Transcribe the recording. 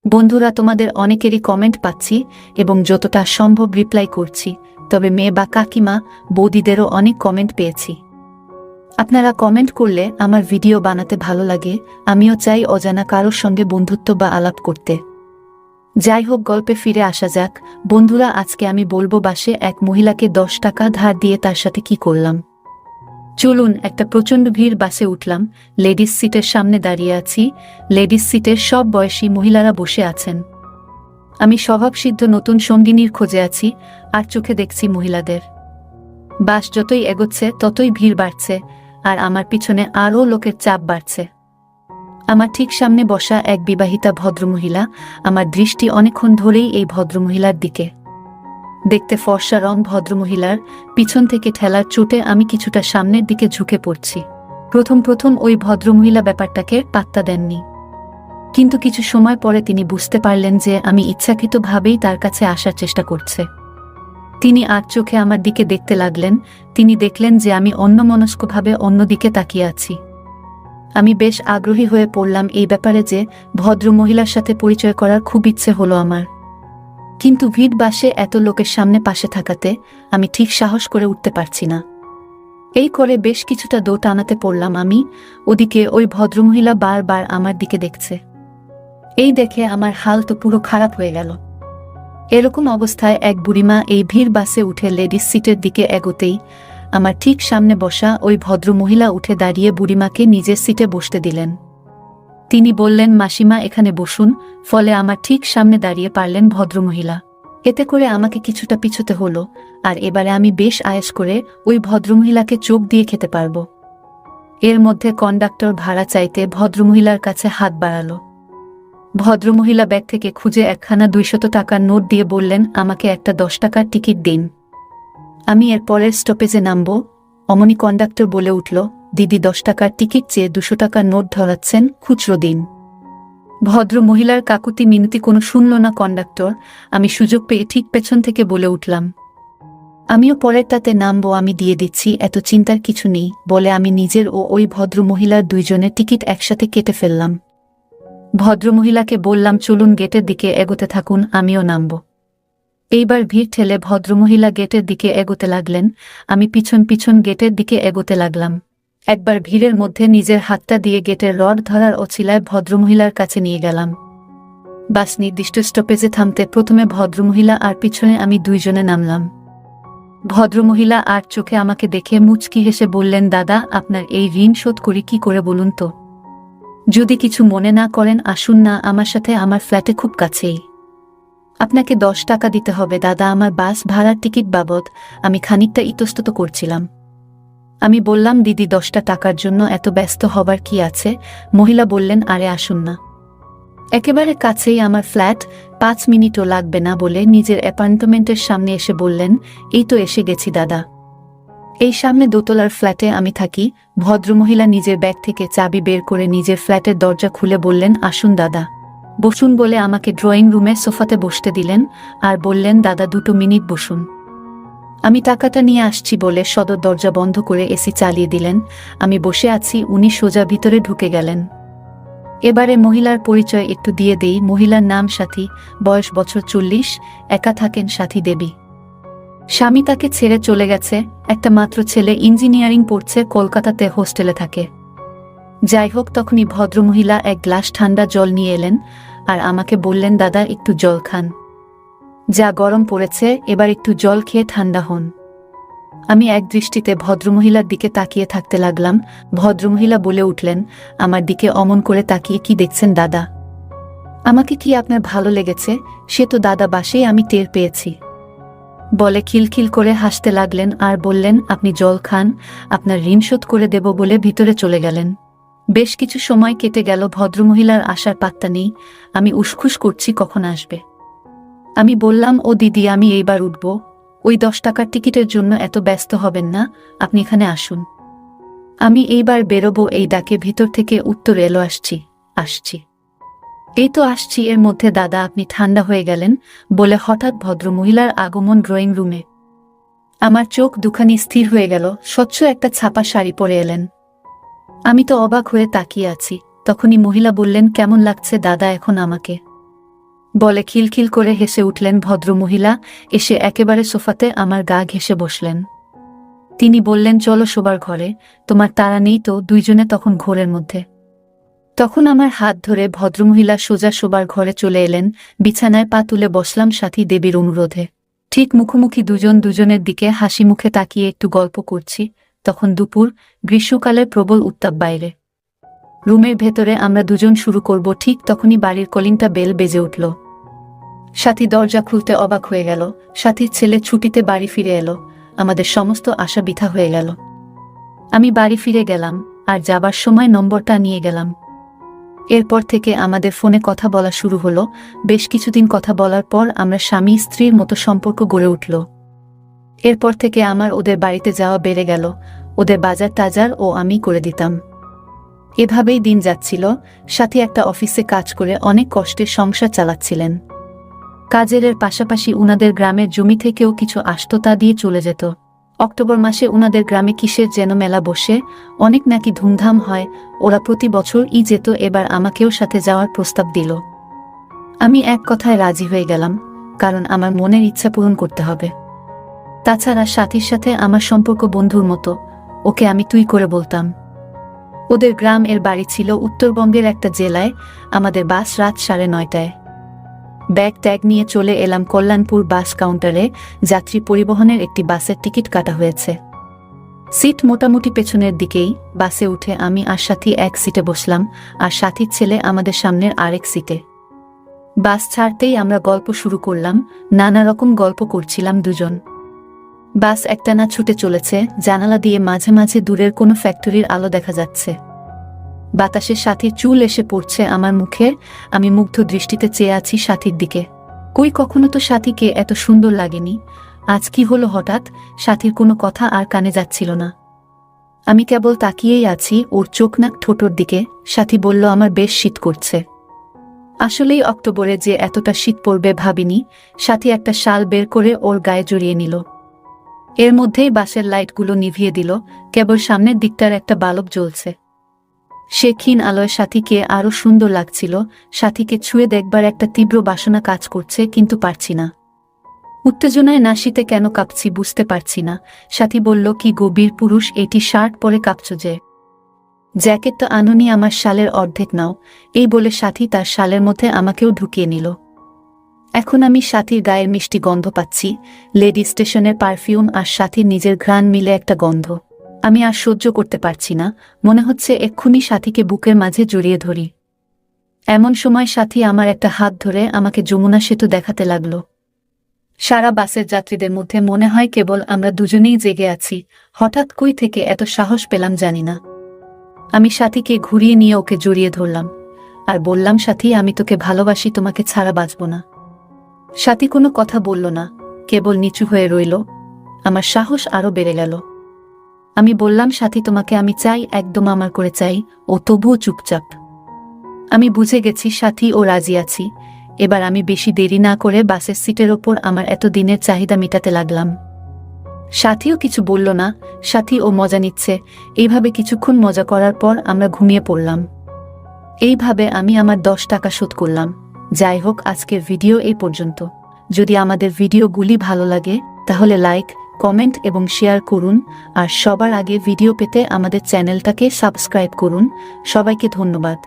বন্ধুরা, তোমাদের অনেকেরই কমেন্ট পাচ্ছি এবং যতটা সম্ভব রিপ্লাই করছি, তবে মেয়ে বা কাকিমা বৌদিদেরও অনেক কমেন্ট পেয়েছি। আপনারা কমেন্ট করলে আমার ভিডিও বানাতে ভালো লাগে, আমিও চাই অজানা কারোর সঙ্গে বন্ধুত্ব বা আলাপ করতে। যাই হোক, গল্পে ফিরে আসা যাক। বন্ধুরা, আজকে আমি বলবো বাসে এক মহিলাকে 10 টাকা ধার দিয়ে তার সাথে কি করলাম। চলুন, একটা প্রচণ্ড ভিড় বাসে উঠলাম। লেডিস সিটের সামনে দাঁড়িয়ে আছি। লেডিস সিটের সব বয়সী মহিলারা বসে আছেন। আমি স্বভাবসিদ্ধ নতুন সঙ্গিনীর খোঁজে আছি, আর চোখে দেখছি মহিলাদের। বাস যতই এগোচ্ছে ততই ভিড় বাড়ছে, আর আমার পিছনে আরও লোকের চাপ বাড়ছে। আমার ঠিক সামনে বসা এক বিবাহিতা ভদ্রমহিলা। আমার দৃষ্টি অনেকক্ষণ ধরেই এই ভদ্রমহিলার দিকে। দেখতে ফর্সা রং ভদ্রমহিলার, পিছন থেকে ঠেলার চোটে আমি কিছুটা সামনের দিকে ঝুঁকে পড়ছি। প্রথম ওই ভদ্রমহিলা ব্যাপারটাকে পাত্তা দেননি, কিন্তু কিছু সময় পরে তিনি বুঝতে পারলেন যে আমি ইচ্ছাকৃতভাবেই তার কাছে আসার চেষ্টা করছে। তিনি আর চোখে আমার দিকে দেখতে লাগলেন। তিনি দেখলেন যে আমি অন্যমনস্কভাবে অন্যদিকে তাকিয়ে আছি। আমি বেশ আগ্রহী হয়ে পড়লাম এই ব্যাপারে যে ভদ্রমহিলার সাথে পরিচয় করার খুব ইচ্ছে হলো আমার। কিন্তু ভিড় বাসে এত লোকের সামনে পাশে থাকাতে আমি ঠিক সাহস করে উঠতে পারছি না। এই করে বেশ কিছুটা দৌড় টানাতে পড়লাম আমি। ওদিকে ওই ভদ্রমহিলা বারবার আমার দিকে দেখছে। এই দেখে আমার হাল তো পুরো খারাপ হয়ে গেল। এরকম অবস্থায় এক বুড়িমা এই ভিড় বাসে উঠে লেডিস সিটের দিকে এগোতেই আমার ঠিক সামনে বসা ওই ভদ্রমহিলা উঠে দাঁড়িয়ে বুড়িমাকে নিজের সিটে বসতে দিলেন। তিনি বললেন, মাসিমা এখানে বসুন। ফলে আমার ঠিক সামনে দাঁড়িয়ে পারলেন ভদ্রমহিলা। এতে করে আমাকে কিছুটা পিছোতে হলো, আর এবারে আমি বেশ আয়েশ করে ওই ভদ্রমহিলাকে চোখ দিয়ে খেতে পারব। এর মধ্যে কন্ডাক্টর ভাড়া চাইতে ভদ্রমহিলার কাছে হাত বাড়ালো। ভদ্রমহিলা ব্যাগ থেকে খুঁজে একখানা 200 টাকার নোট দিয়ে বললেন, আমাকে একটা 10 টাকার টিকিট দিন, আমি এর পরের স্টপেজে নামব। অমনি কন্ডাক্টর বলে উঠল, দিদি 10 টাকার টিকিট চেয়ে 200 টাকার নোট ধরাচ্ছেন, খুচরো দিন। ভদ্রমহিলার কাকুতি মিনতি কোনো শুনল না কন্ডাক্টর। আমি সুযোগ পেয়ে ঠিক পেছন থেকে বলে উঠলাম, আমিও পরেরটাতে নামবো, আমি দিয়ে দিচ্ছি, এত চিন্তার কিছু নেই। বলে আমি নিজের ও ওই ভদ্রমহিলার দুইজনের টিকিট একসাথে কেটে ফেললাম। ভদ্রমহিলাকে বললাম, চলুন গেটের দিকে এগোতে থাকুন, আমিও নামব। এইবার ভিড় ঠেলে ভদ্রমহিলা গেটের দিকে এগোতে লাগলেন। আমি পিছন গেটের দিকে এগোতে লাগলাম। একবার ভিড়ের মধ্যে নিজের হাতটা দিয়ে গেটের রড ধরার অছিলায় ভদ্রমহিলার কাছে নিয়ে গেলাম। বাস নির্দিষ্ট স্টপেজে থামতে প্রথমে ভদ্রমহিলা আর পিছনে আমি দুইজনে নামলাম। ভদ্রমহিলা আর চোখে আমাকে দেখে মুচকি হেসে বললেন, দাদা, আপনার এই ঋণ শোধ করি কি করে বলুন তো? যদি কিছু মনে না করেন, আসুন না আমার সাথে, আমার ফ্ল্যাটে খুব কাছেই। আপনাকে 10 টাকা দিতে হবে দাদা, আমার বাস ভাড়ার টিকিট বাবদ। আমি খানিকটা ইতস্তত করছিলাম। আমি বললাম, দিদি 10 টাকার জন্য এত ব্যস্ত হবার কি আছে? মহিলা বললেন, আরে আসুন না, একেবারে কাছেই আমার ফ্ল্যাট, 5 মিনিটও লাগবে না বলে নিজের অ্যাপার্টমেন্টের সামনে এসে বললেন, এই তো এসে গেছি দাদা, এই সামনে দোতলার ফ্ল্যাটে আমি থাকি। ভদ্রমহিলা নিজের ব্যাগ থেকে চাবি বের করে নিজের ফ্ল্যাটের দরজা খুলে বললেন, আসুন দাদা, বসুন। বলে আমাকে ড্রয়িং রুমের সোফাতে বসতে দিলেন আর বললেন, দাদা 2 মিনিট বসুন, আমি টাকাটা নিয়ে আসছি বলে সদর দরজা বন্ধ করে এসি চালিয়ে দিলেন। আমি বসে আছি, উনি সোজা ভিতরে ঢুকে গেলেন। এবারে মহিলার পরিচয় একটু দিয়ে দেই। মহিলার নাম সাথী, বয়স বছর 40, একা থাকেন সাথী দেবী। স্বামী তাকে ছেড়ে চলে গেছে। একটা মাত্র ছেলে ইঞ্জিনিয়ারিং পড়ছে, কলকাতাতে হোস্টেলে থাকে। যাই হোক, তখনই ভদ্রমহিলা এক গ্লাস ঠান্ডা জল নিয়ে এলেন আর আমাকে বললেন, দাদা একটু জল খান, যা গরম পড়েছে, এবার একটু জল খেয়ে ঠান্ডা হন। আমি এক দৃষ্টিতে ভদ্রমহিলার দিকে তাকিয়ে থাকতে লাগলাম। ভদ্রমহিলা বলে উঠলেন, আমার দিকে অমন করে তাকিয়ে কি দেখছেন দাদা? আমাকে কি আপনার ভালো লেগেছে? সে তো দাদা বাসেই আমি টের পেয়েছি। বলে খিলখিল করে হাসতে লাগলেন আর বললেন, আপনি জল খান, আপনার ঋণ শোধ করে দেব বলে ভিতরে চলে গেলেন। বেশ কিছু সময় কেটে গেল, ভদ্রমহিলার আসার পাত্তা নেই। আমি উসখুস করছি কখন আসবে। আমি বললাম, ও দিদি, আমি এইবার উঠব, ওই 10 টাকার টিকিটের জন্য এত ব্যস্ত হবেন না, আপনি এখানে আসুন, আমি এইবার বেরোবো। এই ডাকে ভিতর থেকে উত্তর এলো, আসছি, এই তো আসছি। এর মধ্যে দাদা আপনি ঠান্ডা হয়ে গেলেন বলে হঠাৎ ভদ্রমহিলার আগমন ড্রয়িং রুমে। আমার চোখ দুখানি স্থির হয়ে গেল। স্বচ্ছ একটা ছাপা শাড়ি পরে এলেন। আমি তো অবাক হয়ে তাকিয়ে আছি। তখনই মহিলা বললেন, কেমন লাগছে দাদা এখন আমাকে? বলে খিলখিল করে হেসে উঠলেন ভদ্রমহিলা, এসে একেবারে সোফাতে আমার গা ঘেঁষে বসলেন। তিনি বললেন, চলো শোবার ঘরে, তোমার তাড়া নেই তো? দুইজনে তখন ঘোরের মধ্যে। তখন আমার হাত ধরে ভদ্রমহিলা সোজা শোবার ঘরে চলে এলেন। বিছানায় পা তুলে বসলাম সাথী দেবীর অনুরোধে। ঠিক মুখোমুখি দুজন দুজনের দিকে হাসি মুখে তাকিয়ে একটু গল্প করছি। তখন দুপুর, গ্রীষ্মকালের প্রবল উত্তাপ বাইরে। রুমের ভেতরে আমরা দুজন শুরু করব, ঠিক তখনই বাড়ির কলিংটা বেল বেজে উঠল। সাথী দরজা খুলতে অবাক হয়ে গেল। সাথীর ছেলে ছুটিতে বাড়ি ফিরে এলো। আমাদের সমস্ত আশা বৃথা হয়ে গেল। আমি বাড়ি ফিরে গেলাম, আর যাবার সময় নম্বরটা নিয়ে গেলাম। এরপর থেকে আমাদের ফোনে কথা বলা শুরু হলো। বেশ কিছুদিন কথা বলার পর আমরা স্বামী স্ত্রীর মতো সম্পর্ক গড়ে উঠল। এরপর থেকে আমার ওদের বাড়িতে যাওয়া বেড়ে গেল। ওদের বাজার টাজার ও আমি করে দিতাম। এভাবেই দিন যাচ্ছিল। সাথী একটা অফিসে কাজ করে অনেক কষ্টে সংসার চালাচ্ছিলেন। কাজের পাশাপাশি উনাদের গ্রামের জমি থেকেও কিছু আসতো, তা দিয়ে চলে যেত। অক্টোবর মাসে উনাদের গ্রামে কিসের যেন মেলা বসে, অনেক নাকি ধুমধাম হয়। ওরা প্রতি বছর যেত, এবার আমাকেও সাথে যাওয়ার প্রস্তাব দিল। আমি এক কথায় রাজি হয়ে গেলাম, কারণ আমার মনের ইচ্ছা পূরণ করতে হবে। তাছাড়া সাথীর সাথে আমার সম্পর্ক বন্ধুর মতো, ওকে আমি তুই করে বলতাম। ওদের গ্রাম বাড়ি ছিল উত্তরবঙ্গের একটা জেলায়। আমাদের বাস রাত 9:30টায়। ব্যাগ ট্যাগ নিয়ে চলে এলাম কল্যাণপুর বাস কাউন্টারে। যাত্রী পরিবহনের একটি বাসের টিকিট কাটা হয়েছে। সিট মোটামুটি পেছনের দিকেই। বাসে উঠে আমি আর সাথী এক সিটে বসলাম, আর সাথীর ছেলে আমাদের সামনের আরেক সিটে। বাস ছাড়তেই আমরা গল্প শুরু করলাম। নানা রকম গল্প করছিলাম দুজন। বাস একটানা ছুটে চলেছে। জানালা দিয়ে মাঝে মাঝে দূরের কোনো ফ্যাক্টরির আলো দেখা যাচ্ছে। বাতাসে সাথীর চুল এসে পড়ছে আমার মুখে। আমি মুগ্ধ দৃষ্টিতে চেয়ে আছি সাথীর দিকে। কই, কখনো তো সাথীকে এত সুন্দর লাগেনি। আজ কি হলো হঠাৎ? সাথীর কোনো কথা আর কানে যাচ্ছিল না। আমি কেবল তাকিয়েই আছি ওর চোখ নাক ঠোঁটোর দিকে। সাথী বলল, আমার বেশ শীত করছে। আসলেই অক্টোবরে যে এতটা শীত পড়বে ভাবিনি। সাথী একটা শাল বের করে ওর গায়ে জড়িয়ে নিল। এর মধ্যেই বাসের লাইটগুলো নিভিয়ে দিল। কেবল সামনের দিকটার একটা বালব জ্বলছে। সে ক্ষীণ আলোয় সাথীকে আরো সুন্দর লাগছিল। সাথীকে ছুঁয়ে দেখবার একটা তীব্র বাসনা কাজ করছে, কিন্তু পারছি না। উত্তেজনায় নাশিতে কেন কাঁপছি বুঝতে পারছি না। সাথী বলল, কি গো বীর পুরুষ, এটি শার্ট পরে কাঁপছ যে? জ্যাকেটটা আনুনি, আমার শালের অর্ধেক নাও। এই বলে সাথী তার শালের মধ্যে আমাকেও ঢুকিয়ে নিল। এখন আমি সাথীর গায়ের মিষ্টি গন্ধ পাচ্ছি। লেডি স্টেশনের পারফিউম আর সাথীর নিজের ঘ্রাণ মিলে একটা গন্ধ। আমি আর সহ্য করতে পারছি না। মনে হচ্ছে এক্ষুনি সাথীকে বুকের মাঝে জড়িয়ে ধরি। এমন সময় সাথী আমার একটা হাত ধরে আমাকে যমুনা সেতু দেখাতে লাগল। সারা বাসের যাত্রীদের মধ্যে মনে হয় কেবল আমরা দুজনেই জেগে আছি। হঠাৎ কই থেকে এত সাহস পেলাম জানি না। আমি সাথীকে ঘুরিয়ে নিয়ে ওকে জড়িয়ে ধরলাম, আর বললাম, সাথী, আমি তোকে ভালোবাসি, তোমাকে ছাড়া বাঁচব না। সাথী কোনো কথা বলল না, কেবল নিচু হয়ে রইল। আমার সাহস আরো বেড়ে গেল। আমি বললাম, সাথী, তোমাকে আমি চাই, একদম আমার করে চাই। ও তবুও চুপচাপ। আমি বুঝে গেছি সাথী ও রাজি আছি। এবার আমি বেশি দেরি না করে বাসের সিটের ওপর আমার এত দিনের চাহিদা মেটাতে লাগলাম। সাথীও কিছু বলল না। সাথী ও মজা নিচ্ছে। এইভাবে কিছুক্ষণ মজা করার পর আমরা ঘুমিয়ে পড়লাম। এইভাবে আমি আমার 10 টাকা শোধ করলাম। যাই হোক, আজকের ভিডিও এই পর্যন্ত। যদি আমাদের ভিডিওগুলি ভালো লাগে তাহলে লাইক, কমেন্ট এবং শেয়ার করুন। আর সবার আগে ভিডিও পেতে আমাদের চ্যানেলটাকে সাবস্ক্রাইব করুন। সবাইকে ধন্যবাদ।